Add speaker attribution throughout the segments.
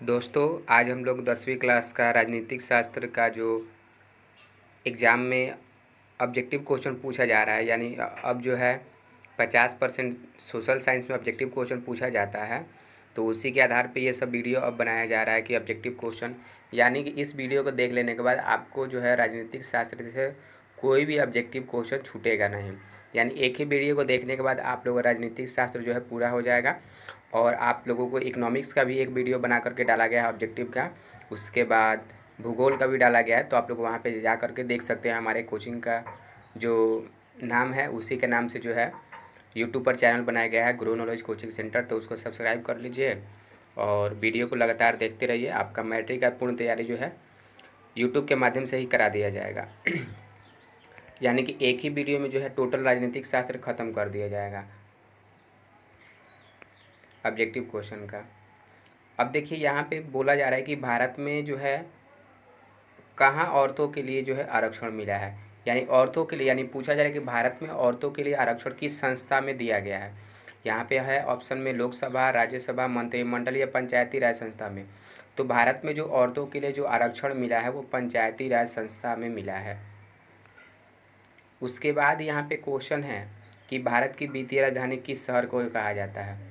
Speaker 1: दोस्तों, आज हम लोग 10वीं क्लास का राजनीतिक शास्त्र का जो एग्ज़ाम में ऑब्जेक्टिव क्वेश्चन पूछा जा रहा है, यानी अब जो है 50% सोशल साइंस में ऑब्जेक्टिव क्वेश्चन पूछा जाता है। तो उसी के आधार पे ये सब वीडियो अब बनाया जा रहा है कि ऑब्जेक्टिव क्वेश्चन, यानी कि इस वीडियो को देख लेने के बाद आपको जो है राजनीतिक शास्त्र से कोई भी ऑब्जेक्टिव क्वेश्चन छूटेगा नहीं। यानी एक ही वीडियो को देखने के बाद आप लोगों का राजनीतिक शास्त्र जो है पूरा हो जाएगा। और आप लोगों को इकोनॉमिक्स का भी एक वीडियो बना करके डाला गया है ऑब्जेक्टिव का। उसके बाद भूगोल का भी डाला गया है, तो आप लोग वहाँ पे जा करके देख सकते हैं। हमारे कोचिंग का जो नाम है उसी के नाम से जो है यूट्यूब पर चैनल बनाया गया है, ग्रो नॉलेज कोचिंग सेंटर। तो उसको सब्सक्राइब कर लीजिए और वीडियो को लगातार देखते रहिए। आपका मैट्रिक का पूर्ण तैयारी जो है यूट्यूब के माध्यम से ही करा दिया जाएगा। यानी कि एक ही वीडियो में जो है टोटल राजनीतिक शास्त्र खत्म कर दिया जाएगा ऑब्जेक्टिव क्वेश्चन का। अब देखिए, यहाँ पे बोला जा रहा है कि भारत में जो है कहाँ औरतों के लिए जो है आरक्षण मिला है। यानी औरतों के लिए, यानी पूछा जा रहा है कि भारत में औरतों के लिए आरक्षण किस संस्था में दिया गया है। यहाँ पे है ऑप्शन में लोकसभा, राज्यसभा, मंत्रिमंडल या पंचायती राज संस्था में। तो भारत में जो औरतों के लिए जो आरक्षण मिला है वो पंचायती राज संस्था में मिला है। उसके बाद यहाँ पे क्वेश्चन है कि भारत की वित्तीय राजधानी किस शहर को कहा जाता है।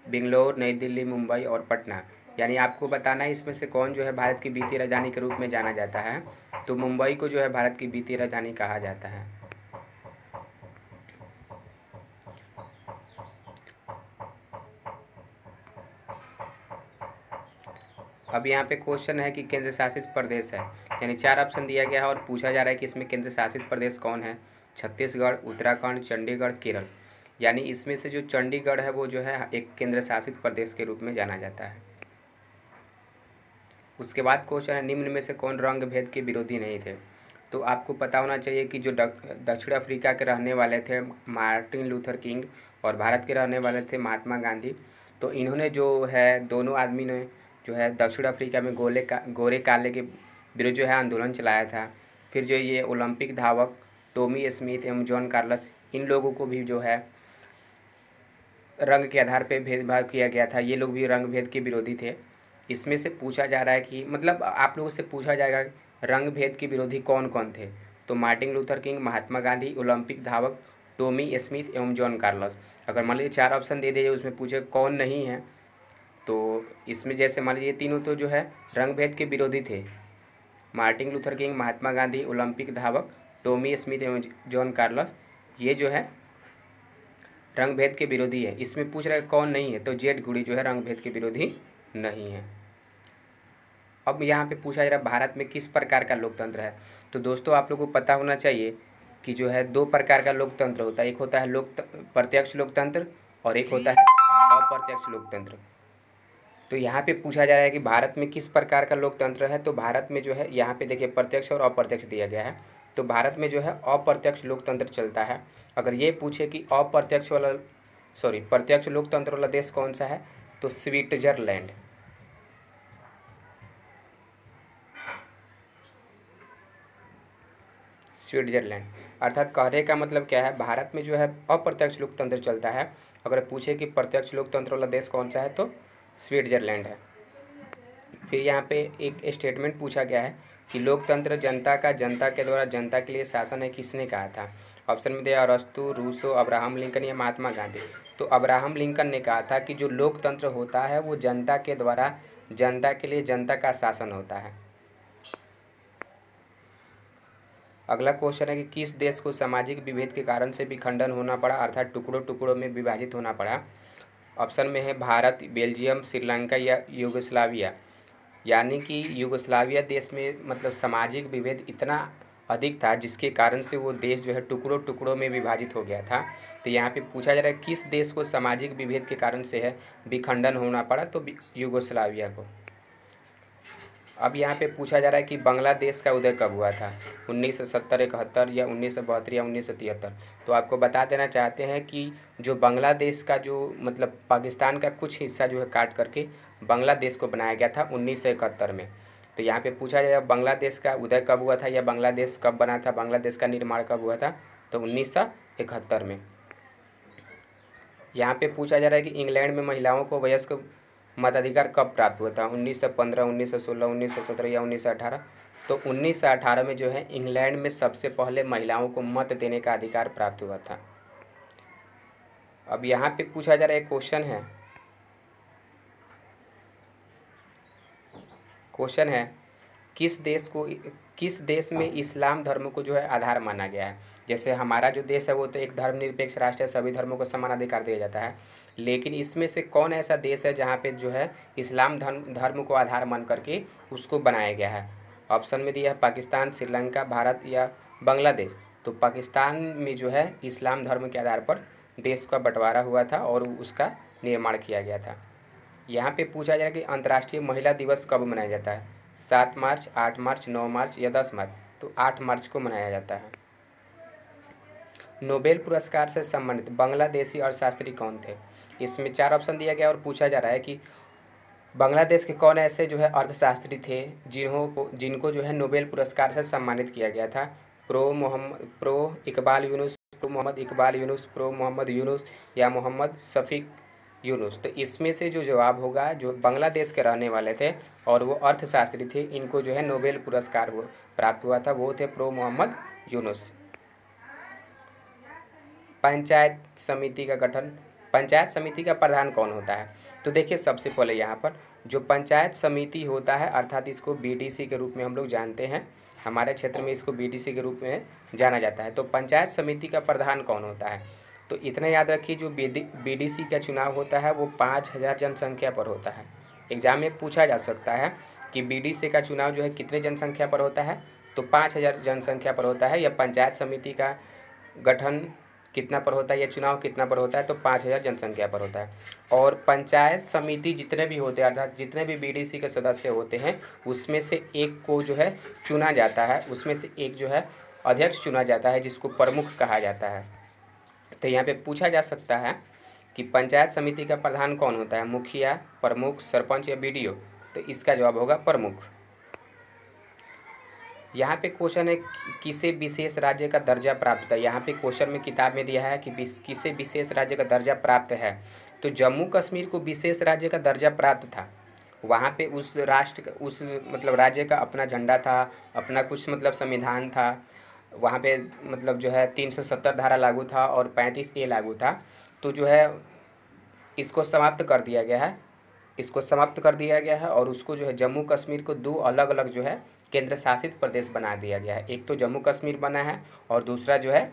Speaker 1: बेंगलोर, नई दिल्ली, मुंबई और पटना। यानी आपको बताना है इसमें से कौन जो है भारत की वित्तीय राजधानी के रूप में जाना जाता है। तो मुंबई को जो है भारत की वित्तीय राजधानी कहा जाता है। अब यहाँ पे क्वेश्चन है कि केंद्र शासित प्रदेश है, यानी 4 ऑप्शन दिया गया है और पूछा जा रहा है कि इसमें केंद्र शासित प्रदेश कौन है। छत्तीसगढ़, उत्तराखंड, चंडीगढ़, केरल। यानी इसमें से जो चंडीगढ़ है वो जो है एक केंद्र शासित प्रदेश के रूप में जाना जाता है। उसके बाद क्वेश्चन है निम्न में से कौन रंग भेद के विरोधी नहीं थे। तो आपको पता होना चाहिए कि जो दक्षिण अफ्रीका के रहने वाले थे मार्टिन लूथर किंग और भारत के रहने वाले थे महात्मा गांधी। तो इन्होंने जो है दोनों आदमी ने जो है दक्षिण अफ्रीका में गोरे काले के विरुद्ध जो है आंदोलन चलाया था। फिर जो ये ओलंपिक धावक टॉमी स्मिथ एवं जॉन कार्लस, इन लोगों को भी जो है रंग के आधार पर भेदभाव किया गया था। ये लोग भी रंग भेद के विरोधी थे। इसमें से पूछा जा रहा है कि मतलब आप लोगों से पूछा जाएगा रंग भेद के विरोधी कौन कौन थे। तो Martin Luther king, Mahatma Gandhi, Olympic धावक टॉमी स्मिथ एवं जॉन कार्लस। अगर मान लीजिए 4 ऑप्शन दे दिए उसमें पूछे कौन नहीं है, तो इसमें जैसे मान लीजिए तीनों तो जो है रंग भेद के विरोधी थे। Martin Luther king, Mahatma Gandhi, Olympic धावक टॉमी स्मिथ एवं जॉन कार्लस, ये जो है रंग भेद के विरोधी है। इसमें पूछ रहा है कौन नहीं है, तो जेड गुडी जो है रंग भेद के विरोधी नहीं है। अब यहाँ पे पूछा जा रहा है भारत में किस प्रकार का लोकतंत्र है। तो दोस्तों आप लोगों को पता होना चाहिए कि जो है 2 प्रकार का लोकतंत्र होता है। एक होता है प्रत्यक्ष लोकतंत्र और एक होता है अप्रत्यक्ष लोकतंत्र। तो यहाँ पे पूछा जा रहा है कि भारत में किस प्रकार का लोकतंत्र है। तो भारत में जो है यहाँ पे देखिए प्रत्यक्ष और अप्रत्यक्ष दिया गया है। तो भारत में जो है अप्रत्यक्ष लोकतंत्र चलता है। अगर ये पूछे कि प्रत्यक्ष लोकतंत्र वाला देश कौन सा है, तो स्विट्जरलैंड। स्विट्जरलैंड अर्थात कहने का मतलब क्या है, भारत में जो है अप्रत्यक्ष लोकतंत्र चलता है। अगर पूछे कि प्रत्यक्ष लोकतंत्र वाला देश कौन सा है, तो स्विट्जरलैंड है। फिर यहाँ पे एक स्टेटमेंट पूछा गया है कि लोकतंत्र जनता का जनता के द्वारा जनता के लिए शासन है, किसने कहा था। ऑप्शन में दिया अरस्तु, रूसो, अब्राहम लिंकन या महात्मा गांधी। तो अब्राहम लिंकन ने कहा था कि जो लोकतंत्र होता है वो जनता के द्वारा जनता के लिए जनता का शासन होता है। अगला क्वेश्चन है कि किस देश को सामाजिक विभेद के कारण से विखंडन होना पड़ा, अर्थात टुकड़ों टुकड़ों में विभाजित होना पड़ा। ऑप्शन में है भारत, बेल्जियम, श्रीलंका या यूगोस्लाविया। यानी कि यूगोस्लाविया देश में मतलब सामाजिक विभेद इतना अधिक था जिसके कारण से वो देश जो है टुकड़ों टुकड़ों में विभाजित हो गया था। तो यहाँ पे पूछा जा रहा है किस देश को सामाजिक विभेद के कारण से है विखंडन होना पड़ा, तो यूगोस्लाविया को। अब यहाँ पे पूछा जा रहा है कि बांग्लादेश का उदय कब हुआ था, 1970, 71 या 1972 या 1973। तो आपको बता देना चाहते हैं कि जो बांग्लादेश का जो मतलब पाकिस्तान का कुछ हिस्सा जो है काट करके बांग्लादेश को बनाया गया था 1971 में। तो यहाँ पे पूछा जाएगा बांग्लादेश का उदय कब हुआ था या बांग्लादेश कब बना था, बांग्लादेश का निर्माण कब हुआ था, तो 1971 में। यहाँ पे पूछा जा रहा है कि इंग्लैंड में महिलाओं को वयस्क मताधिकार कब प्राप्त हुआ था? 1915, 1916, 1917 या 1918? तो 1918 में जो है इंग्लैंड में सबसे पहले महिलाओं को मत देने का अधिकार प्राप्त हुआ था। अब यहाँ पे पूछा जा रहा है क्वेश्चन है किस देश में इस्लाम धर्म को जो है आधार माना गया है? जैसे हमारा जो देश है वो तो एक धर्मनिरपेक्ष राष्ट्र है, सभी धर्मों को समान अधिकार दिया जाता है, लेकिन इसमें से कौन ऐसा देश है जहाँ पे जो है इस्लाम धर्म को आधार मान करके उसको बनाया गया है? ऑप्शन में दिया है पाकिस्तान, श्रीलंका, भारत या बांग्लादेश। तो पाकिस्तान में जो है इस्लाम धर्म के आधार पर देश का बंटवारा हुआ था और उसका निर्माण किया गया था। यहाँ पे पूछा जाए कि अंतर्राष्ट्रीय महिला दिवस कब मनाया जाता है? 7 मार्च, 8 मार्च, 9 मार्च या 10 मार्च? तो 8 मार्च को मनाया जाता है। नोबेल पुरस्कार से सम्मानित बांग्लादेशी अर्थशास्त्री कौन थे? इसमें 4 ऑप्शन दिया गया और पूछा जा रहा है कि बांग्लादेश के कौन ऐसे जो है अर्थशास्त्री थे जिनको जो है नोबेल पुरस्कार से सम्मानित किया गया था? Prof Iqbal Yunus, prof Mohammad Iqbal Yunus, prof Mohammad Yunus या मोहम्मद शफीक यूनुस? तो इसमें से जो जवाब होगा, जो बांग्लादेश के रहने वाले थे और वो अर्थशास्त्री थे, इनको जो है नोबेल पुरस्कार प्राप्त हुआ था, वो थे प्रो मोहम्मद यूनुस। पंचायत समिति का गठन, पंचायत समिति का प्रधान कौन होता है? तो देखिए सबसे पहले यहाँ पर जो पंचायत समिति होता है, अर्थात इसको बीडीसी के रूप में हम लोग जानते हैं, हमारे क्षेत्र में इसको बीडीसी के रूप में जाना जाता है। तो पंचायत समिति का प्रधान कौन होता है? तो इतना याद रखिए, जो बीडीसी का चुनाव होता है वो 5000 जनसंख्या पर होता है। एग्जाम में पूछा जा सकता है कि बीडीसी का चुनाव जो है कितने जनसंख्या पर होता है? तो 5000 जनसंख्या पर होता है। या पंचायत समिति का गठन कितना पर होता है या चुनाव कितना पर होता है? तो 5000 जनसंख्या पर होता है। और पंचायत समिति जितने भी होते हैं, अर्थात जितने भी बीडीसी के सदस्य होते हैं, उसमें से एक को जो है चुना जाता है, उसमें से एक जो है अध्यक्ष चुना जाता है, जिसको प्रमुख कहा जाता है। तो यहाँ पे पूछा जा सकता है कि पंचायत समिति का प्रधान कौन होता है? मुखिया, प्रमुख, सरपंच या बीडीओ? तो इसका जवाब होगा प्रमुख। यहाँ पे क्वेश्चन है किसे विशेष राज्य का दर्जा प्राप्त है? यहाँ पे क्वेश्चन में किताब में दिया है कि किसे विशेष राज्य का दर्जा प्राप्त है। तो जम्मू कश्मीर को विशेष राज्य का दर्जा प्राप्त था। वहाँ पे उस मतलब राज्य का अपना झंडा था, अपना कुछ मतलब संविधान था, वहाँ पे मतलब जो है 370 धारा लागू था और 35A लागू था। तो जो है इसको समाप्त कर दिया गया है और उसको जो है जम्मू कश्मीर को 2 अलग अलग जो है केंद्र शासित प्रदेश बना दिया गया है। एक तो जम्मू कश्मीर बना है और दूसरा जो है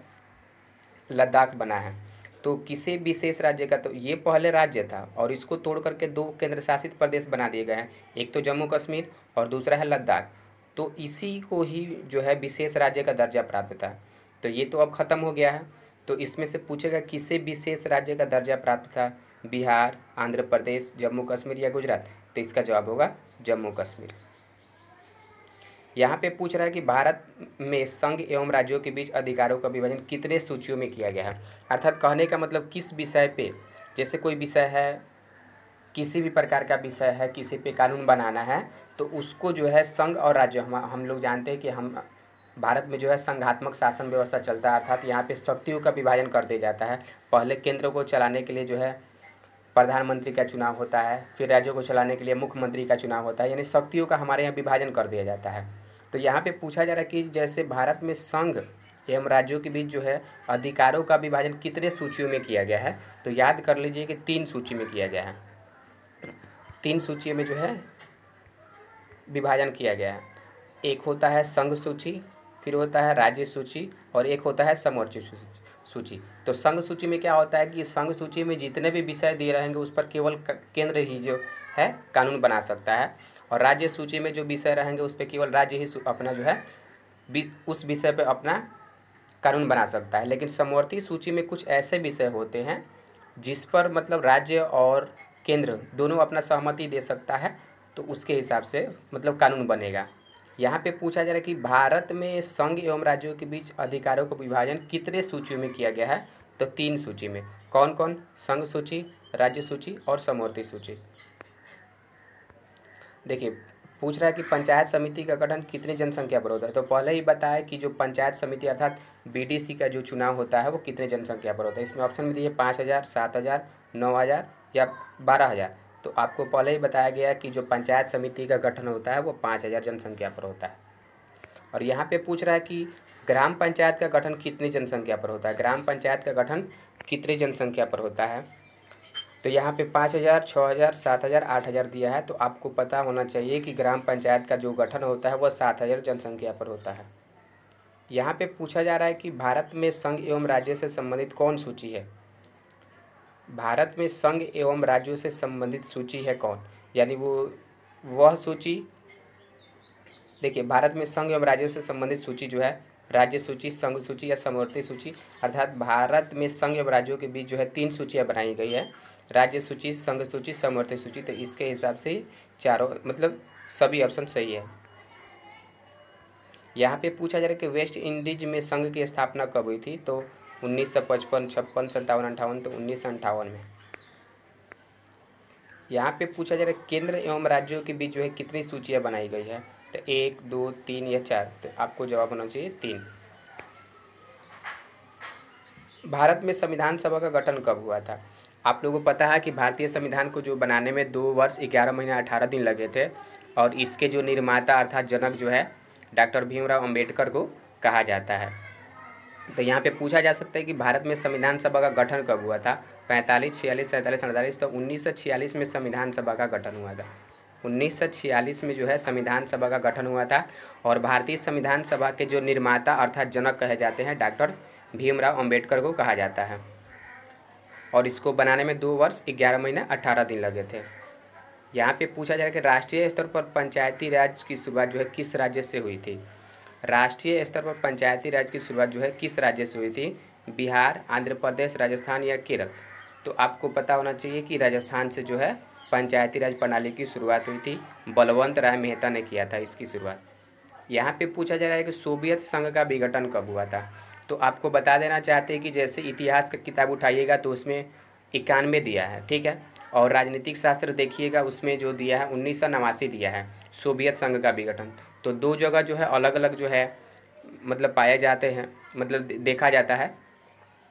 Speaker 1: लद्दाख बना है। तो किसी विशेष राज्य का, तो ये पहले राज्य था और इसको तोड़ करके 2 केंद्र शासित प्रदेश बना दिए गए हैं, एक तो जम्मू कश्मीर और दूसरा है लद्दाख। तो इसी को ही जो है विशेष राज्य का दर्जा प्राप्त था। तो ये तो अब ख़त्म हो गया है। तो इसमें से पूछेगा किसे विशेष राज्य का दर्जा प्राप्त था? बिहार, आंध्र प्रदेश, जम्मू कश्मीर या गुजरात? तो इसका जवाब होगा जम्मू कश्मीर। यहाँ पे पूछ रहा है कि भारत में संघ एवं राज्यों के बीच अधिकारों का विभाजन कितने सूचियों में किया गया है? अर्थात कहने का मतलब किस विषय पे, जैसे कोई विषय है, किसी भी प्रकार का विषय है, किसी पे कानून बनाना है, तो उसको जो है संघ और राज्य, हम लोग जानते हैं कि हम भारत में जो है संघात्मक शासन व्यवस्था चलता है, अर्थात यहाँ पे शक्तियों का विभाजन कर दिया जाता है। पहले केंद्र को चलाने के लिए जो है प्रधानमंत्री का चुनाव होता है, फिर राज्यों को चलाने के लिए मुख्यमंत्री का चुनाव होता है, यानी शक्तियों का हमारे यहाँ विभाजन कर दिया जाता है। तो यहाँ पे पूछा जा रहा है कि जैसे भारत में संघ एवं राज्यों के बीच जो है अधिकारों का विभाजन कितने सूचियों में किया गया है? तो याद कर लीजिए कि 3 सूची में किया गया है। 3 सूचियों में जो है विभाजन किया गया है। एक होता है संघ सूची, फिर होता है राज्य सूची और एक होता है समवर्ती सूची। तो संघ सूची में क्या होता है कि संघ सूची में जितने भी विषय दिए रहेंगे उस पर केवल केंद्र ही जो है कानून बना सकता है, और राज्य सूची में जो विषय रहेंगे उस पर केवल राज्य ही अपना जो है उस विषय पे अपना कानून बना सकता है। लेकिन समवर्ती सूची में कुछ ऐसे विषय होते हैं जिस पर मतलब राज्य और केंद्र दोनों अपना सहमति दे सकता है, तो उसके हिसाब से मतलब कानून बनेगा। यहाँ पे पूछा जा रहा है कि भारत में संघ एवं राज्यों के बीच अधिकारों का विभाजन कितने सूचियों में किया गया है? तो 3 सूची में। कौन कौन? संघ सूची, राज्य सूची और समवर्ती सूची। देखिए पूछ रहा है कि पंचायत समिति का गठन कितनी जनसंख्या पर होता है? तो पहले ही बताया कि जो पंचायत समिति अर्थात बीडीसी का जो चुनाव होता है वो कितने जनसंख्या पर होता है। इसमें ऑप्शन में दिए 5000, 7000, 9000 या 12000। तो आपको पहले ही बताया गया कि जो पंचायत समिति का गठन होता है वो 5,000 जनसंख्या पर होता है। और यहाँ पे पूछ रहा है कि ग्राम पंचायत का गठन कितनी जनसंख्या पर होता है, ग्राम पंचायत का गठन कितनी जनसंख्या पर होता है। तो यहाँ पे 5,000, 6,000, 7,000, 8,000 दिया है। तो आपको पता होना चाहिए कि ग्राम पंचायत का जो गठन होता है वह 7,000 जनसंख्या पर होता है। यहाँ पे पूछा जा रहा है कि भारत में संघ एवं राज्य से संबंधित कौन सूची है। भारत में संघ एवं राज्यों से संबंधित सूची है कौन, यानी वह सूची। देखिए, भारत में संघ एवं राज्यों से संबंधित सूची जो है राज्य सूची, संघ सूची या समवर्ती सूची, अर्थात भारत में संघ एवं राज्यों के बीच जो है 3 सूचियाँ बनाई गई है, राज्य सूची, संघ सूची, समवर्ती सूची। तो इसके हिसाब से चारों मतलब सभी ऑप्शन सही है। यहाँ पे पूछा जा रहा है कि वेस्ट इंडीज में संघ की स्थापना कब हुई थी। तो 1955, 56, 57, 58। तो 1958 में। यहाँ पे पूछा जा रहा है केंद्र एवं राज्यों के बीच जो है कितनी सूचियाँ बनाई गई है। तो 1, 2, 3 या 4। तो आपको जवाब होना चाहिए 3। भारत में संविधान सभा का गठन कब हुआ था। आप लोगों को पता है कि भारतीय संविधान को जो बनाने में 2 वर्ष 11 महीने 18 दिन लगे थे, और इसके जो निर्माता अर्थात जनक जो है डॉक्टर भीमराव अंबेडकर को कहा जाता है। तो यहाँ पे पूछा जा सकता है कि भारत में संविधान सभा का गठन कब हुआ था। 45, 46, 47, 48। तो 1946 में संविधान सभा का गठन हुआ था। 1946 में जो है संविधान सभा का गठन हुआ था। और भारतीय संविधान सभा के जो निर्माता अर्थात जनक कहे जाते हैं डॉक्टर भीमराव अंबेडकर को कहा जाता है। और इसको बनाने में 2 वर्ष 11 महीने 18 दिन लगे थे। यहाँ पे पूछा जा रहा है कि राष्ट्रीय स्तर पर पंचायती राज की शुरुआत जो है किस राज्य से हुई थी। राष्ट्रीय स्तर पर पंचायती राज की शुरुआत जो है किस राज्य से हुई थी। बिहार, आंध्र प्रदेश, राजस्थान या केरल। तो आपको पता होना चाहिए कि राजस्थान से जो है पंचायती राज प्रणाली की शुरुआत हुई थी। बलवंत राय मेहता ने किया था इसकी शुरुआत। यहाँ पे पूछा जा रहा है कि सोवियत संघ का विघटन कब हुआ था। तो आपको बता देना चाहते हैं कि जैसे इतिहास का किताब उठाइएगा तो उसमें 91 दिया है, ठीक है। और राजनीतिक शास्त्र देखिएगा उसमें जो दिया है 1989 दिया है सोवियत संघ का विघटन। तो 2 जगह जो है अलग अलग जो है मतलब पाए जाते हैं, मतलब देखा जाता है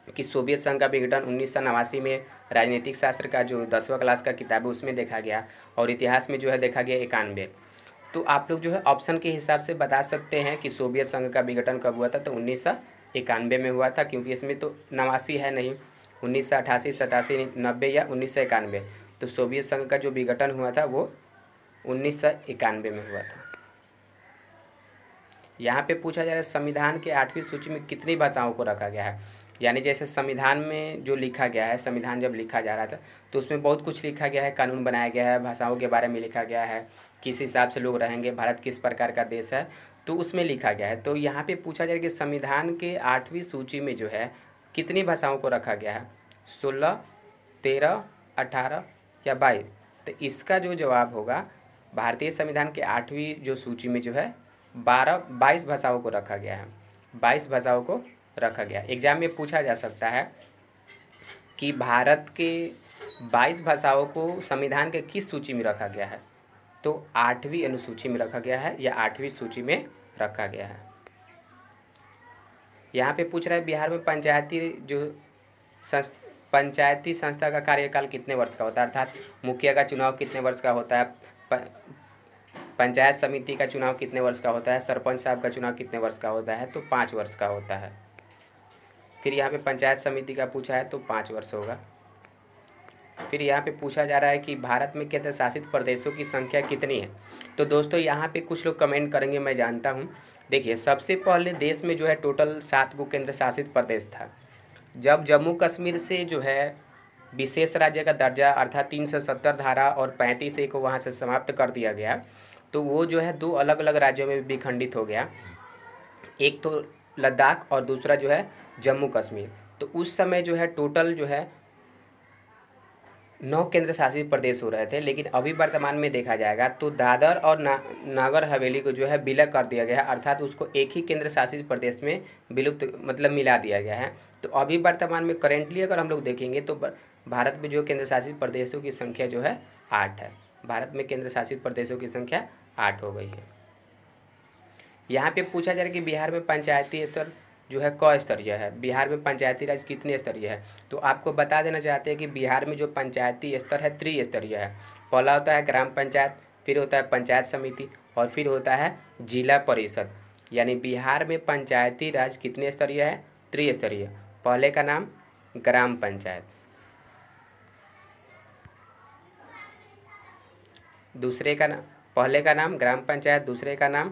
Speaker 1: कि सोवियत संघ का विघटन 1989 में राजनीतिक शास्त्र का जो 10वां क्लास का किताब है उसमें देखा गया, और इतिहास में जो है देखा गया 91। तो आप लोग जो है ऑप्शन के हिसाब से बता सकते हैं कि सोवियत संघ का विघटन कब हुआ था। तो 1991 में हुआ था, क्योंकि इसमें तो 89 है नहीं। 1988, 87, 90 या 1991। तो सोवियत संघ का जो विघटन हुआ था वो 1991 में हुआ था। यहाँ पे पूछा जा रहा है संविधान के 8वीं सूची में कितनी भाषाओं को रखा गया है। यानी जैसे संविधान में जो लिखा गया है, संविधान जब लिखा जा रहा था तो उसमें बहुत कुछ लिखा गया है, कानून बनाया गया है, भाषाओं के बारे में लिखा गया है, किस हिसाब से लोग रहेंगे, भारत किस प्रकार का देश है, तो उसमें लिखा गया है। तो यहाँ पे पूछा जाए कि संविधान के 8वीं सूची में जो है कितनी भाषाओं को रखा गया है। 16, 13, 18 या 22। तो इसका जो जवाब होगा भारतीय संविधान के 8वीं जो सूची में जो है 22 भाषाओं को रखा गया है। 22 भाषाओं को रखा गया। एग्जाम में पूछा जा सकता है कि भारत के 22 भाषाओं को संविधान के किस सूची में रखा गया है। तो 8वीं अनुसूची में रखा गया है या 8वीं सूची में रखा गया है। यहाँ पे पूछ रहा है बिहार में पंचायती संस्था का कार्यकाल कितने वर्ष का होता है, अर्थात मुखिया का चुनाव कितने वर्ष का होता है, पंचायत समिति का चुनाव कितने वर्ष का होता है, सरपंच साहब का चुनाव कितने वर्ष का होता है। तो 5 वर्ष का होता है। फिर यहाँ पे पंचायत समिति का पूछा है तो 5 वर्ष होगा। फिर यहाँ पे पूछा जा रहा है कि भारत में केंद्र शासित प्रदेशों की संख्या कितनी है। तो दोस्तों यहाँ पे कुछ लोग कमेंट करेंगे, मैं जानता हूँ। देखिए, सबसे पहले देश में जो है टोटल 7 को केंद्र शासित प्रदेश था। जब जम्मू कश्मीर से जो है विशेष राज्य का दर्जा अर्थात 370 धारा और 35A को वहाँ से समाप्त कर दिया गया, तो वो जो है 2 अलग अलग राज्यों में विखंडित हो गया। एक तो लद्दाख और दूसरा जो है जम्मू कश्मीर। तो उस समय जो है टोटल जो है 9 केंद्र शासित प्रदेश हो रहे थे, लेकिन अभी वर्तमान में देखा जाएगा तो दादर और नागर हवेली को जो है विलय कर दिया गया है, अर्थात उसको एक ही केंद्र शासित प्रदेश में विलुप्त मतलब मिला दिया गया है। तो अभी वर्तमान में करेंटली अगर हम लोग देखेंगे तो भारत में जो केंद्र शासित प्रदेशों की संख्या जो है 8 है। भारत में केंद्र शासित प्रदेशों की संख्या 8 हो गई है। यहाँ पे पूछा जा रहा है कि बिहार में पंचायती स्तर जो है क स्तरीय है। बिहार में पंचायती राज कितने स्तरीय है? तो आपको बता देना चाहते हैं कि बिहार में जो पंचायती स्तर है त्रिस्तरीय है। पहला होता है ग्राम पंचायत, फिर होता है पंचायत समिति और फिर होता है जिला परिषद। यानी बिहार में पंचायती राज कितने स्तरीय है? त्रिस्तरीय। पहले का नाम ग्राम पंचायत, दूसरे का नाम, पहले का नाम ग्राम पंचायत, दूसरे का नाम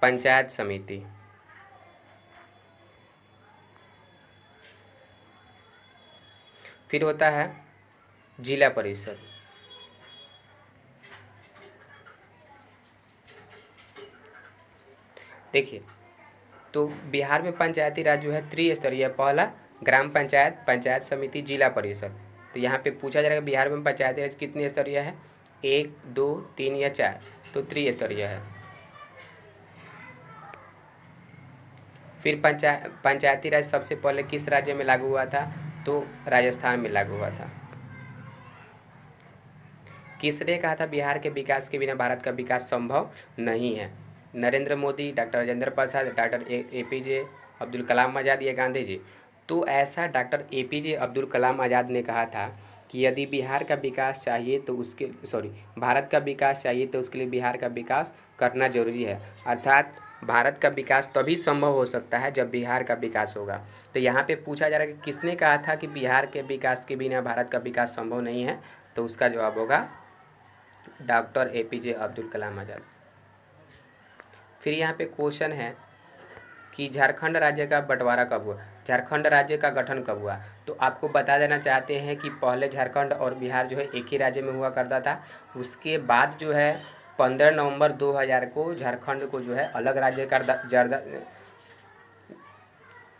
Speaker 1: पंचायत समिति, फिर होता है जिला परिषद। देखिए, तो बिहार में पंचायती राज जो है त्रिस्तरीय, पहला ग्राम पंचायत, पंचायत समिति, जिला परिषद। तो यहाँ पे पूछा जा रहा है बिहार में पंचायती राज कितने स्तरीय है? 1, 2, 3 या 4? तो त्रिस्तरीय है। फिर पंचायती राज सबसे पहले किस राज्य में लागू हुआ था? तो राजस्थान में लागू हुआ था। किसने कहा था बिहार के विकास के बिना भारत का विकास संभव नहीं है? Narendra Modi, doctor Rajendra Prasad, doctor APJ Abdul Kalam Azad या गांधी जी? तो ऐसा डॉक्टर APJ अब्दुल कलाम आज़ाद ने कहा था कि यदि बिहार का विकास चाहिए तो भारत का विकास चाहिए तो उसके लिए बिहार का विकास करना जरूरी है। अर्थात भारत का विकास तभी संभव हो सकता है जब बिहार का विकास होगा। तो यहाँ पे पूछा जा रहा है कि किसने कहा था कि बिहार के विकास के बिना भारत का विकास संभव नहीं है? तो उसका जवाब होगा डॉक्टर APJ अब्दुल कलाम आज़ाद। फिर यहाँ पे क्वेश्चन है कि झारखंड राज्य का बंटवारा कब हुआ? झारखंड राज्य का गठन कब हुआ? तो आपको बता देना चाहते हैं कि पहले झारखंड और बिहार जो है एक ही राज्य में हुआ करता था। उसके बाद जो है 15 नवंबर 2000 को झारखंड को जो है अलग राज्य का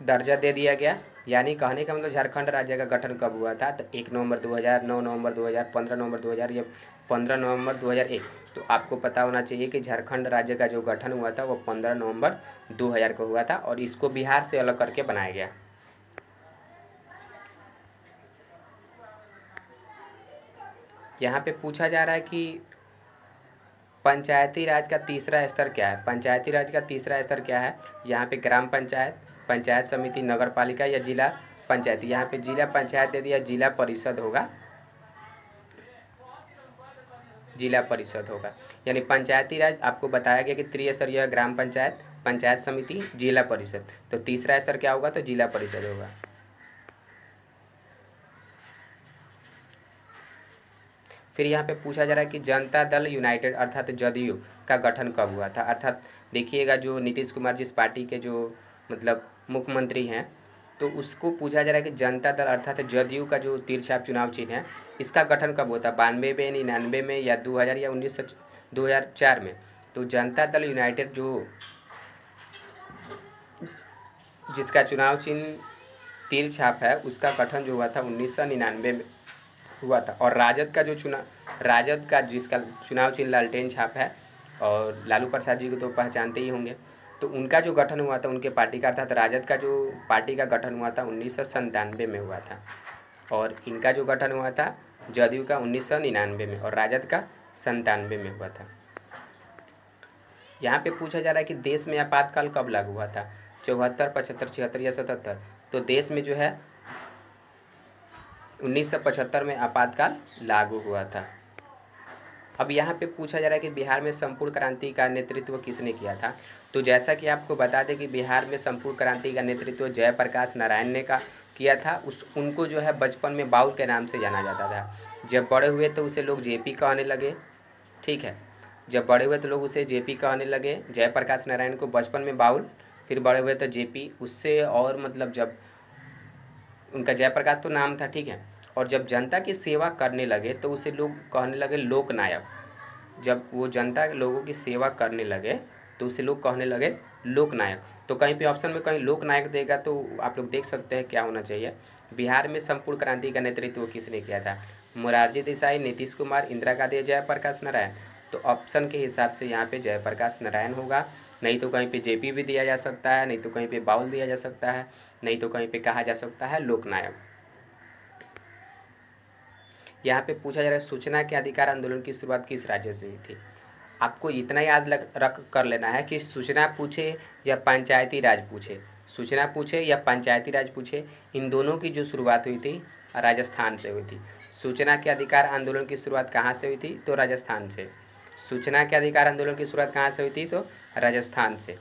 Speaker 1: दर्जा दे दिया गया। यानी कहने का मतलब झारखंड राज्य का गठन कब हुआ था? तो 1 नवंबर 2000, 9 नवंबर 2000, 15 नवंबर 2000 या 15 नवंबर 2001। तो आपको पता होना चाहिए कि झारखंड राज्य का जो गठन हुआ था वो 15 नवंबर 2000 को हुआ था और इसको बिहार से अलग करके बनाया गया। यहाँ पे पूछा जा रहा है कि पंचायती राज का तीसरा स्तर क्या है? पंचायती राज का तीसरा स्तर क्या है? यहाँ पे ग्राम पंचायत, पंचायत समिति, नगर पालिका या जिला पंचायत? यहाँ पे जिला पंचायत दे दिया, जिला परिषद होगा, जिला परिषद होगा। यानी पंचायती राज आपको बताया गया कि त्रिस्तरीय है, ग्राम पंचायत, पंचायत समिति, जिला परिषद। तो तीसरा स्तर क्या होगा? तो जिला परिषद होगा। फिर यहाँ पे पूछा जा रहा है कि जनता दल यूनाइटेड अर्थात जदयू का गठन कब हुआ था? अर्थात देखिएगा जो नीतीश कुमार जिस पार्टी के जो मतलब मुख्यमंत्री हैं, तो उसको पूछा जा रहा है कि जनता दल अर्थात जदयू का जो तिरछाप चुनाव चिन्ह है इसका गठन कब होता है? 92 में, 99 में या 2000 या 2004 में? तो जनता दल यूनाइटेड जो जिसका चुनाव चिन्ह तिरछाप है उसका गठन जो हुआ था 1999 में हुआ था। और राजद का जिसका चुनाव चिन्ह लालटेन छाप है और लालू प्रसाद जी को तो पहचानते ही होंगे, तो उनका जो गठन हुआ था उनके पार्टी का अर्थात राजद का जो पार्टी का गठन हुआ था 1997 में हुआ था और इनका जो गठन हुआ था जदयू का 1999 में और राजद का 97 में हुआ था। यहाँ पे पूछा जा रहा है कि देश में आपातकाल कब लागू हुआ था? 74, 75, 76 या 77? तो देश में जो है 1975 में आपातकाल लागू हुआ था। अब यहाँ पे पूछा जा रहा है कि बिहार में संपूर्ण क्रांति का नेतृत्व किसने किया था? तो जैसा कि आपको बता दें कि बिहार में संपूर्ण क्रांति का नेतृत्व जयप्रकाश नारायण ने किया था। उनको जो है बचपन में बाउल के नाम से जाना जाता था। जब बड़े हुए तो उसे लोग JP कहने लगे, ठीक है। जब बड़े हुए तो लोग उसे JP कहने लगे, जयप्रकाश नारायण को बचपन में बाउल, फिर बड़े हुए तो JP, उससे और मतलब जब उनका जयप्रकाश तो नाम था, ठीक है। और जब जनता की सेवा करने लगे तो उसे लोग कहने लगे लोकनायक। जब वो जनता के लोगों की सेवा करने लगे तो उसे लोग कहने लगे लोकनायक। तो कहीं पे ऑप्शन में कहीं लोकनायक देगा तो आप लोग देख सकते हैं क्या होना चाहिए। बिहार में संपूर्ण क्रांति का नेतृत्व किसने किया था? मोरारजी देसाई, नीतीश कुमार, इंदिरा गांधी, जयप्रकाश नारायण? तो ऑप्शन के हिसाब से यहाँ पे जयप्रकाश नारायण होगा। नहीं तो कहीं पे JP भी दिया जा सकता है, नहीं तो कहीं पे बाउल दिया जा सकता है, नहीं तो कहीं पे कहा जा सकता है लोकनायक। यहाँ पे पूछा जा रहा है सूचना के अधिकार आंदोलन की शुरुआत किस राज्य से हुई थी? आपको इतना याद रख कर लेना है कि सूचना पूछे या पंचायती राज पूछे, सूचना पूछे या पंचायती राज पूछे, इन दोनों की जो शुरुआत हुई थी राजस्थान से हुई थी। सूचना के अधिकार आंदोलन की शुरुआत कहाँ से हुई थी? तो राजस्थान से। सूचना के अधिकार आंदोलन की शुरुआत कहाँ से हुई थी? तो राजस्थान से।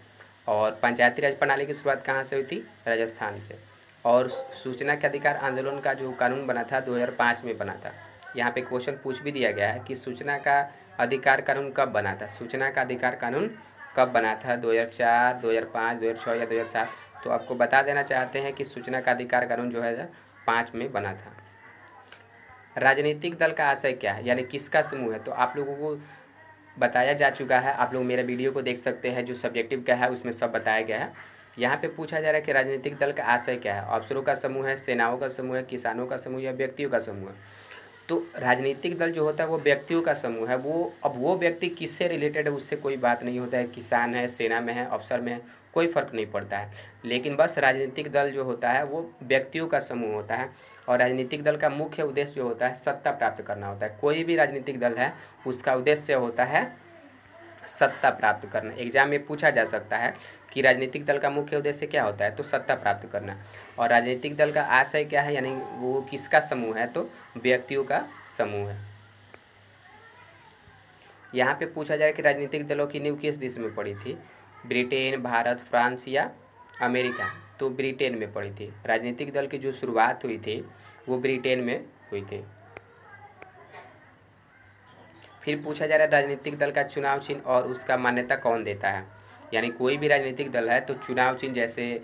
Speaker 1: और पंचायती राज प्रणाली की शुरुआत कहाँ से हुई थी? राजस्थान से। और सूचना के अधिकार आंदोलन का जो कानून बना था 2005 में बना था। यहाँ पे क्वेश्चन पूछ भी दिया गया है कि सूचना का अधिकार कानून कब बना था? सूचना का अधिकार कानून कब बना था? 2004, 2005, 2006 या 2007? तो आपको बता देना चाहते हैं कि सूचना का अधिकार कानून 2005 में बना था। राजनीतिक दल का आशय क्या है, यानी किसका समूह है? तो आप लोगों को बताया जा चुका है, आप लोग मेरे वीडियो को देख सकते हैं, जो सब्जेक्टिव का है उसमें सब बताया गया है। यहाँ पे पूछा जा रहा है कि राजनीतिक दल का आशय क्या है? अफसरों का समूह है, सेनाओं का समूह है, किसानों का समूह या व्यक्तियों का समूह है? तो राजनीतिक दल जो होता है वो व्यक्तियों का समूह है। वो व्यक्ति किससे रिलेटेड है उससे कोई बात नहीं होता है, किसान है, सेना में है, अफसर में है, कोई फ़र्क नहीं पड़ता है। लेकिन बस राजनीतिक दल जो होता है वो व्यक्तियों का समूह होता है। और राजनीतिक दल का मुख्य उद्देश्य जो होता है सत्ता प्राप्त करना होता है। कोई भी राजनीतिक दल है उसका उद्देश्य होता है सत्ता प्राप्त करना। एग्जाम में पूछा जा सकता है कि राजनीतिक दल का मुख्य उद्देश्य क्या होता है? तो सत्ता प्राप्त करना। और राजनीतिक दल का आशय क्या है, यानी वो किसका समूह है? तो व्यक्तियों का समूह है। यहाँ पे पूछा जाए कि राजनीतिक दलों की नींव किस देश में पड़ी थी? ब्रिटेन, भारत, फ्रांस या अमेरिका? तो ब्रिटेन में पड़ी थी। राजनीतिक दल की जो शुरुआत हुई थी वो ब्रिटेन में हुई थी। फिर पूछा जा रहा है राजनीतिक दल का चुनाव चिन्ह और उसका मान्यता कौन देता है? यानी कोई भी राजनीतिक दल है तो चुनाव चिन्ह जैसे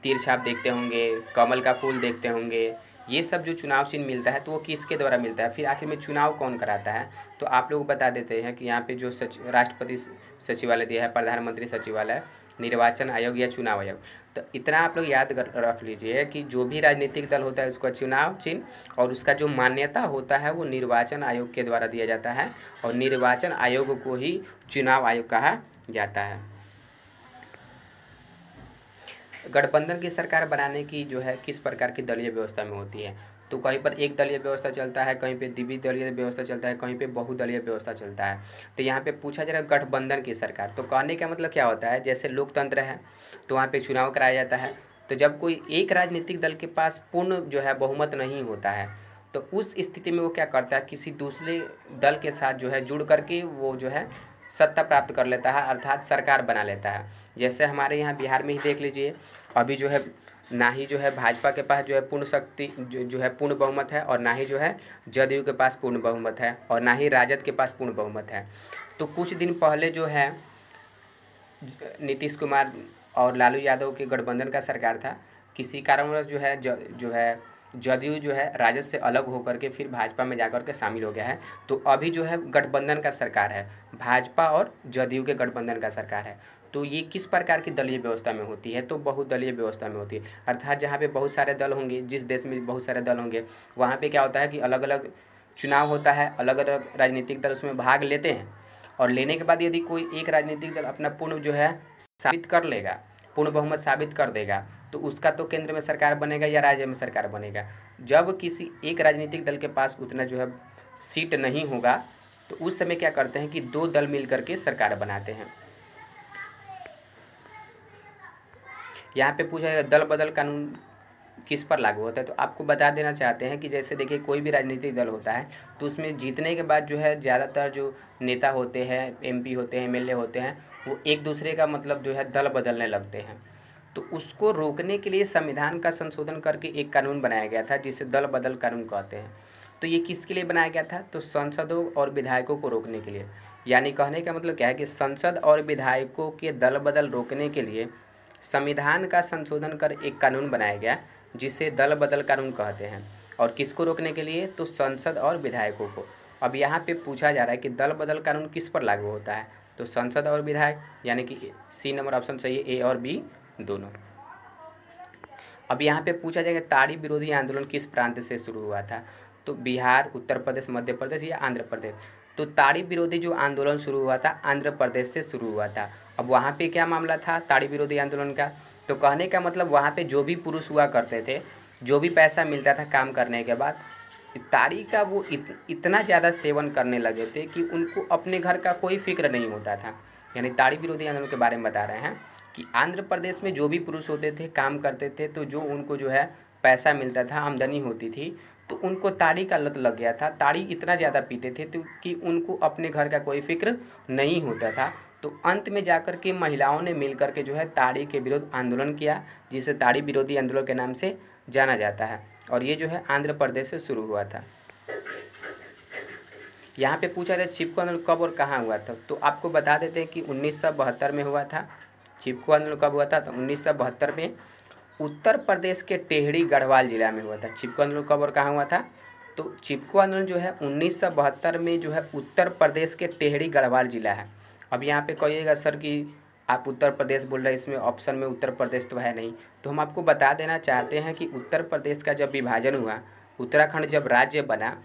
Speaker 1: तीर छाप देखते होंगे, कमल का फूल देखते होंगे, ये सब जो चुनाव चिन्ह मिलता है तो वो किसके द्वारा मिलता है? फिर आखिर में चुनाव कौन कराता है? तो आप लोग बता देते हैं कि यहाँ पे जो राष्ट्रपति सचिवालय दिया है, प्रधानमंत्री सचिवालय, निर्वाचन आयोग या चुनाव आयोग। तो इतना आप लोग याद रख लीजिए कि जो भी राजनीतिक दल होता है उसका चुनाव चिन्ह और उसका जो मान्यता होता है वो निर्वाचन आयोग के द्वारा दिया जाता है। और निर्वाचन आयोग को ही चुनाव आयोग कहा जाता है। गठबंधन की सरकार बनाने की जो है किस प्रकार की दलीय व्यवस्था में होती है? तो कहीं पर एक दलीय व्यवस्था चलता है, कहीं पे द्विदलीय व्यवस्था चलता है, कहीं पे बहुदलीय व्यवस्था चलता है। तो यहाँ पे पूछा जा रहा है गठबंधन की सरकार, तो कहने का मतलब क्या होता है? जैसे लोकतंत्र है तो वहाँ पे चुनाव कराया जाता है। तो जब कोई एक राजनीतिक दल के पास पूर्ण जो है बहुमत नहीं होता है तो उस स्थिति में वो क्या करता है, किसी दूसरे दल के साथ जो है जुड़ करके वो जो है सत्ता प्राप्त कर लेता है, अर्थात सरकार बना लेता है। जैसे हमारे यहाँ बिहार में ही देख लीजिए, अभी जो है ना ही जो है भाजपा के पास जो है पूर्ण शक्ति जो है पूर्ण बहुमत है, और ना ही जो है जदयू के पास पूर्ण बहुमत है, और ना ही राजद के पास पूर्ण बहुमत है। तो कुछ दिन पहले जो है नीतीश कुमार और लालू यादव के गठबंधन का सरकार था, किसी कारणवश जो है जदयू जो है राजद से अलग होकर के फिर भाजपा में जाकर के शामिल हो गया है। तो अभी जो है गठबंधन का सरकार है, भाजपा और जदयू के गठबंधन का सरकार है। तो ये किस प्रकार की दलीय व्यवस्था में होती है? तो बहुदलीय व्यवस्था में होती है। अर्थात जहाँ पे बहुत सारे दल होंगे, जिस देश में बहुत सारे दल होंगे वहाँ पे क्या होता है कि अलग अलग चुनाव होता है, अलग अलग राजनीतिक दल उसमें भाग लेते हैं। और लेने के बाद यदि कोई एक राजनीतिक दल अपना पूर्ण जो है साबित कर लेगा, पूर्ण बहुमत साबित कर देगा, तो उसका तो केंद्र में सरकार बनेगा या राज्य में सरकार बनेगा। जब किसी एक राजनीतिक दल के पास उतना जो है सीट नहीं होगा तो उस समय क्या करते हैं कि दो दल मिल करके सरकार बनाते हैं। यहाँ पे पूछा जाएगा दल बदल कानून किस पर लागू होता है? तो आपको बता देना चाहते हैं कि जैसे देखिए कोई भी राजनीतिक दल होता है तो उसमें जीतने के बाद जो है ज़्यादातर जो नेता होते हैं, एमपी होते हैं, एमएलए होते हैं, वो एक दूसरे का मतलब जो है दल बदलने लगते हैं। तो उसको रोकने के लिए संविधान का संशोधन करके एक कानून बनाया गया था जिसे दल बदल कानून कहते हैं। तो ये किसके लिए बनाया गया था? तो सांसदों और विधायकों को रोकने के लिए। यानी कहने का मतलब क्या है कि संसद और विधायकों के दल बदल रोकने के लिए संविधान का संशोधन कर एक कानून बनाया गया जिसे दल बदल कानून कहते हैं। और किसको रोकने के लिए? तो संसद और विधायकों को। अब यहाँ पे पूछा जा रहा है कि दल बदल कानून किस पर लागू होता है? तो संसद और विधायक, यानी कि सी नंबर ऑप्शन सही है, ए और बी दोनों। अब यहाँ पे पूछा जाएगा ताड़ी विरोधी आंदोलन किस प्रांत से शुरू हुआ था? तो बिहार, उत्तर प्रदेश, मध्य प्रदेश या आंध्र प्रदेश? तो ताड़ी विरोधी जो आंदोलन शुरू हुआ था आंध्र प्रदेश से शुरू हुआ था। अब वहाँ पे क्या मामला था ताड़ी विरोधी आंदोलन का? तो कहने का मतलब वहाँ पे जो भी पुरुष हुआ करते थे, जो भी पैसा मिलता था काम करने के बाद, ताड़ी का वो इतना ज़्यादा सेवन करने लगे थे कि उनको अपने घर का कोई फिक्र नहीं होता था। यानी ताड़ी विरोधी आंदोलन के बारे में बता रहे हैं कि आंध्र प्रदेश में जो भी पुरुष होते थे, काम करते थे, तो जो उनको जो है पैसा मिलता था, आमदनी होती थी, तो उनको ताड़ी का लत लग गया था। ताड़ी इतना ज़्यादा पीते थे तो कि उनको अपने घर का कोई फिक्र नहीं होता था। तो अंत में जाकर के महिलाओं ने मिल कर के जो है ताड़ी के विरुद्ध आंदोलन किया, जिसे ताड़ी विरोधी आंदोलन के नाम से जाना जाता है। और ये जो है आंध्र प्रदेश से शुरू हुआ था। यहाँ पे पूछा जाए चिपको आंदोलन कब और कहाँ हुआ था, तो आपको बता देते हैं कि 1972 में हुआ था। चिपको आंदोलन कब हुआ था, तो 1972 में उत्तर प्रदेश के टेहरी गढ़वाल जिला में हुआ था। चिपको आंदोलन कब और कहाँ हुआ था, तो चिपको आंदोलन जो है 1972 में जो है उत्तर प्रदेश के टेहरी गढ़वाल जिला है। अब यहाँ पे कहिएगा सर कि आप उत्तर प्रदेश बोल रहे हैं, इसमें ऑप्शन में उत्तर प्रदेश तो है नहीं, तो हम आपको बता देना चाहते हैं कि उत्तर प्रदेश का जब विभाजन हुआ, उत्तराखंड जब राज्य बना,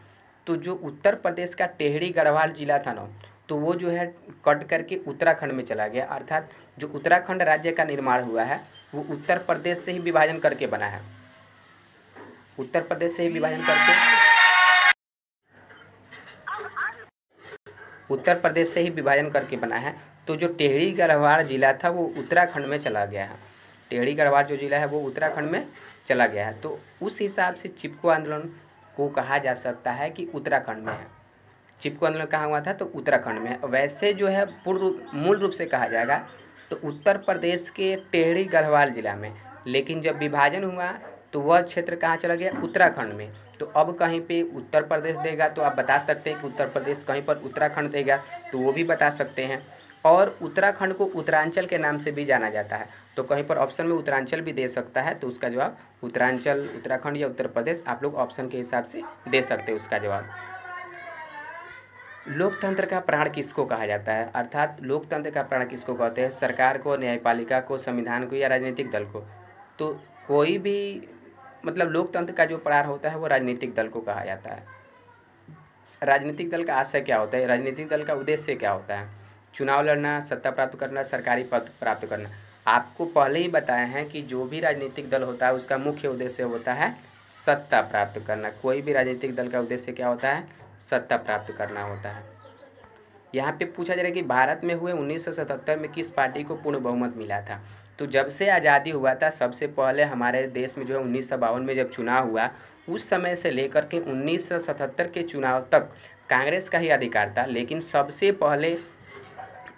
Speaker 1: तो जो उत्तर प्रदेश का टेहरी गढ़वाल जिला था ना, तो वो जो है कट करके उत्तराखंड में चला गया। अर्थात जो उत्तराखंड राज्य का निर्माण हुआ है वो उत्तर प्रदेश से ही विभाजन करके बना है। उत्तर प्रदेश से ही विभाजन करके उत्तर प्रदेश से ही विभाजन करके बना है। तो जो टेहरी गढ़वाल जिला था वो उत्तराखंड में चला गया है। टेहरी गढ़वाल जो जिला है वो उत्तराखंड में चला गया है। तो उस हिसाब से चिपको आंदोलन को कहा जा सकता है कि उत्तराखंड में है। चिपको आंदोलन कहाँ हुआ था, तो उत्तराखंड में है। वैसे जो है मूल रूप से कहा जाएगा तो उत्तर प्रदेश के टेहरी गढ़वाल जिला में, लेकिन जब विभाजन हुआ तो वह क्षेत्र कहाँ चला गया, उत्तराखंड में। तो अब कहीं पे उत्तर प्रदेश देगा तो आप बता सकते हैं कि उत्तर प्रदेश, कहीं पर उत्तराखंड देगा तो वो भी बता सकते हैं। और उत्तराखंड को उत्तरांचल के नाम से भी जाना जाता है, तो कहीं पर ऑप्शन में उत्तरांचल भी दे सकता है, तो उसका जवाब उत्तरांचल, उत्तराखंड या उत्तर प्रदेश आप लोग ऑप्शन के हिसाब से दे सकते हैं उसका जवाब। लोकतंत्र का प्राण किसको कहा जाता है, अर्थात लोकतंत्र का प्राण किसको कहते हैं, सरकार को, न्यायपालिका को, संविधान को या राजनीतिक दल को। तो कोई भी मतलब लोकतंत्र का जो प्राण होता है वो राजनीतिक दल को कहा जाता है। राजनीतिक दल का आशय क्या होता है, राजनीतिक दल का उद्देश्य क्या होता है, चुनाव लड़ना, सत्ता प्राप्त करना, सरकारी पद प्राप्त करना। आपको पहले ही बताया है कि जो भी राजनीतिक दल होता है उसका मुख्य उद्देश्य होता है सत्ता प्राप्त करना। कोई भी राजनीतिक दल का उद्देश्य क्या होता है, सत्ता प्राप्त करना होता है। यहाँ पे पूछा जा रहा है कि भारत में हुए 1977 में किस पार्टी को पूर्ण बहुमत मिला था। तो जब से आज़ादी हुआ था सबसे पहले हमारे देश में जो है 1952 में जब चुनाव हुआ, उस समय से लेकर के 1977 के चुनाव तक कांग्रेस का ही अधिकार था। लेकिन सबसे पहले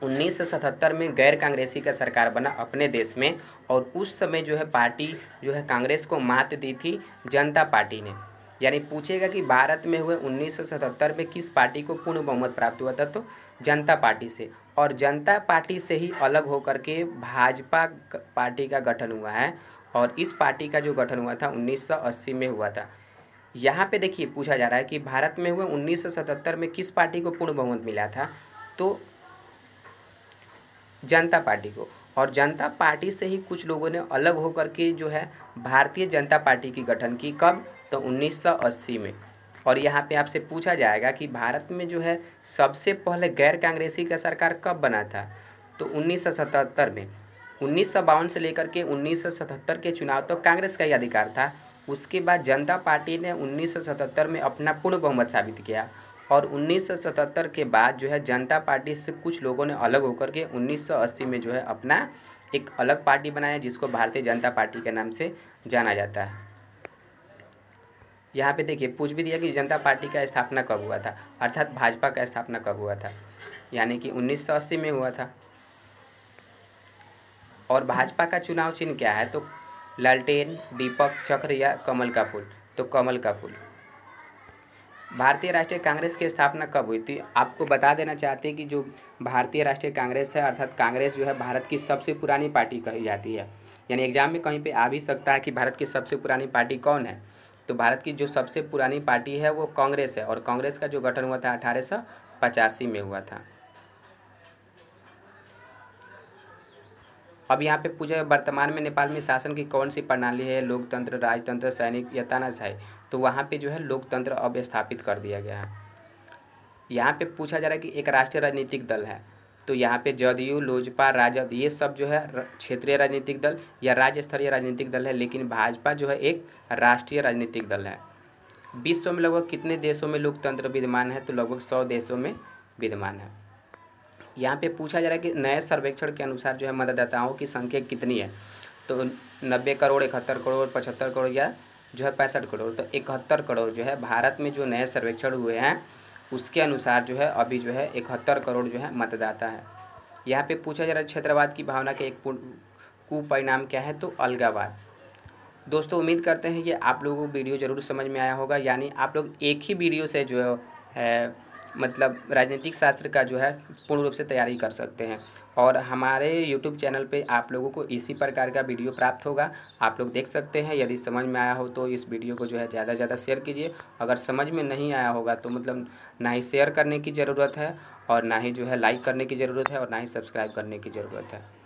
Speaker 1: 1977 में गैर कांग्रेसी का सरकार बना अपने देश में, और उस समय जो है पार्टी जो है कांग्रेस को मात दी थी जनता पार्टी ने। यानी पूछेगा कि भारत में हुए 1977 में किस पार्टी को पूर्ण बहुमत प्राप्त हुआ था, तो जनता पार्टी से। और जनता पार्टी से ही अलग होकर के भाजपा पार्टी का गठन हुआ है, और इस पार्टी का जो गठन हुआ था 1980 में हुआ था। यहाँ पे देखिए पूछा जा रहा है कि भारत में हुए 1977 में किस पार्टी को पूर्ण बहुमत मिला था, तो जनता पार्टी को। और जनता पार्टी से ही कुछ लोगों ने अलग होकर के जो है भारतीय जनता पार्टी की गठन की, कब, तो 1980 में। और यहाँ पे आपसे पूछा जाएगा कि भारत में जो है सबसे पहले गैर कांग्रेसी का सरकार कब बना था, तो 1977 में। 1952 से लेकर के 1977 के चुनाव तक तो कांग्रेस का ही अधिकार था। उसके बाद जनता पार्टी ने 1977 में अपना पूर्ण बहुमत साबित किया, और 1977 के बाद जो है जनता पार्टी से कुछ लोगों ने अलग होकर के 1980 में जो है अपना एक अलग पार्टी बनाया, जिसको भारतीय जनता पार्टी के नाम से जाना जाता है। यहाँ पे देखिए पूछ भी दिया कि जनता पार्टी का स्थापना कब हुआ था, अर्थात भाजपा का स्थापना कब हुआ था, यानी कि 1980 में हुआ था। और भाजपा का चुनाव चिन्ह क्या है, तो लालटेन, दीपक, चक्र या कमल का फूल, तो कमल का फूल। भारतीय राष्ट्रीय कांग्रेस की स्थापना कब हुई थी, आपको बता देना चाहते हैं कि जो भारतीय राष्ट्रीय कांग्रेस है, अर्थात कांग्रेस जो है भारत की सबसे पुरानी पार्टी कही जाती है। यानी एग्जाम में कहीं पे आ भी सकता है कि भारत की सबसे पुरानी पार्टी कौन है, तो भारत की जो सबसे पुरानी पार्टी है वो कांग्रेस है। और कांग्रेस का जो गठन हुआ था 1885 में हुआ था। अब यहाँ पे पूछा वर्तमान में नेपाल में शासन की कौन सी प्रणाली है, लोकतंत्र, राजतंत्र, सैनिक या तानाशाही। तो वहाँ पे जो है लोकतंत्र अब स्थापित कर दिया गया है। यहाँ पे पूछा जा रहा है कि एक राष्ट्रीय राजनीतिक दल है, तो यहाँ पे जदयू, लोजपा, राजद ये सब जो है क्षेत्रीय राजनीतिक दल या राज्य स्तरीय राजनीतिक दल है, लेकिन भाजपा जो है एक राष्ट्रीय राजनीतिक दल है। विश्व में लगभग कितने देशों में लोकतंत्र विद्यमान है, तो लगभग 100 देशों में विद्यमान है। यहाँ पे पूछा जा रहा है कि नए सर्वेक्षण के अनुसार जो है मतदाताओं की संख्या कितनी है। तो 90 करोड़, 71 करोड़, 75 करोड़ या जो है 65 करोड़। तो 71 करोड़ जो है भारत में जो नए सर्वेक्षण हुए हैं उसके अनुसार जो है अभी जो है 71 करोड़ जो है मतदाता है। यहाँ पे पूछा जा रहा है क्षेत्रवाद की भावना के एक कुपरिणाम क्या है, तो अलगाववाद। दोस्तों उम्मीद करते हैं कि आप लोगों को वीडियो ज़रूर समझ में आया होगा। यानी आप लोग एक ही वीडियो से जो है मतलब राजनीतिक शास्त्र का जो है पूर्ण रूप से तैयारी कर सकते हैं। और हमारे यूट्यूब चैनल पे आप लोगों को इसी प्रकार का वीडियो प्राप्त होगा, आप लोग देख सकते हैं। यदि समझ में आया हो तो इस वीडियो को जो है ज़्यादा से ज़्यादा शेयर कीजिए। अगर समझ में नहीं आया होगा तो मतलब ना ही शेयर करने की ज़रूरत है और ना ही जो है लाइक करने की ज़रूरत है और ना ही सब्सक्राइब करने की ज़रूरत है।